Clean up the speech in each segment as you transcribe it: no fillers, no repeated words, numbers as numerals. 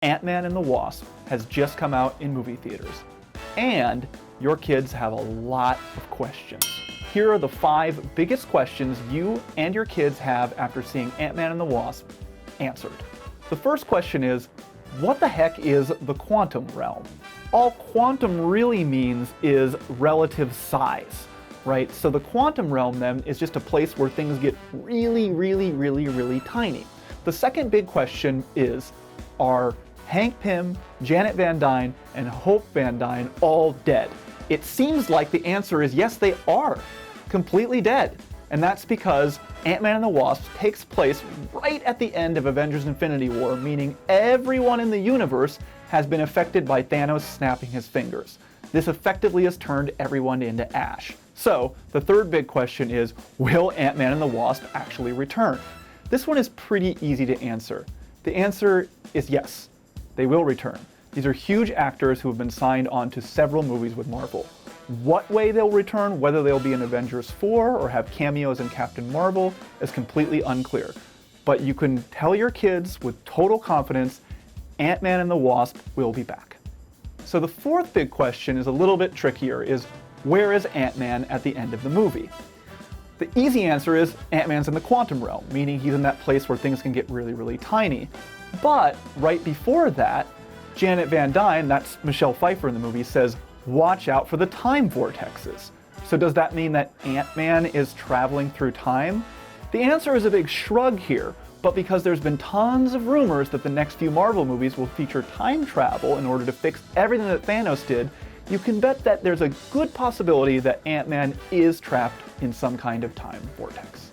Ant-Man and the Wasp has just come out in movie theaters, and your kids have a lot of questions. Here are the 5 biggest questions you and your kids have after seeing Ant-Man and the Wasp answered. The first question is, what the heck is the quantum realm? All quantum really means is relative size, right? So the quantum realm then is just a place where things get really tiny. The second big question is, are Hank Pym, Janet Van Dyne, and Hope Van Dyne all dead? It seems like the answer is yes, they are completely dead. And that's because Ant-Man and the Wasp takes place right at the end of Avengers Infinity War, meaning everyone in the universe has been affected by Thanos snapping his fingers. This effectively has turned everyone into ash. So the third big question is, will Ant-Man and the Wasp actually return? This one is pretty easy to answer. The answer is yes, they will return. These are huge actors who have been signed on to several movies with Marvel. What way they'll return, whether they'll be in Avengers 4 or have cameos in Captain Marvel, is completely unclear. But you can tell your kids with total confidence, Ant-Man and the Wasp will be back. So the fourth big question is a little bit trickier, is where is Ant-Man at the end of the movie? The easy answer is Ant-Man's in the quantum realm, meaning he's in that place where things can get really tiny. But right before that, Janet Van Dyne, that's Michelle Pfeiffer in the movie, says, watch out for the time vortexes. So does that mean that Ant-Man is traveling through time? The answer is a big shrug here, but because there's been tons of rumors that the next few Marvel movies will feature time travel in order to fix everything that Thanos did, you can bet that there's a good possibility that Ant-Man is trapped in some kind of time vortex.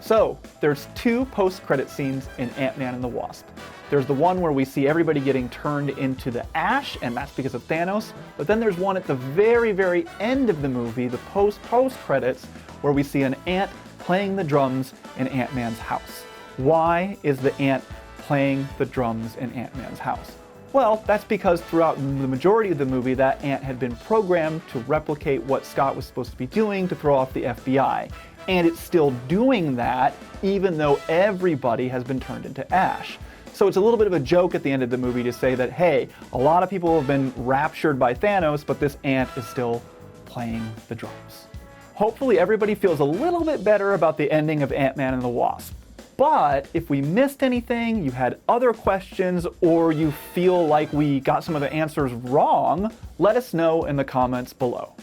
So there's 2 post-credit scenes in Ant-Man and the Wasp. There's the one where we see everybody getting turned into the ash, and that's because of Thanos. But then there's one at the very end of the movie, the post-credits, where we see an ant playing the drums in Ant-Man's house. Why is the ant playing the drums in Ant-Man's house? Well, that's because throughout the majority of the movie, that ant had been programmed to replicate what Scott was supposed to be doing to throw off the FBI. And it's still doing that, even though everybody has been turned into ash. So it's a little bit of a joke at the end of the movie to say that, hey, a lot of people have been raptured by Thanos, but this ant is still playing the drums. Hopefully everybody feels a little bit better about the ending of Ant-Man and the Wasp. But if we missed anything, you had other questions, or you feel like we got some of the answers wrong, let us know in the comments below.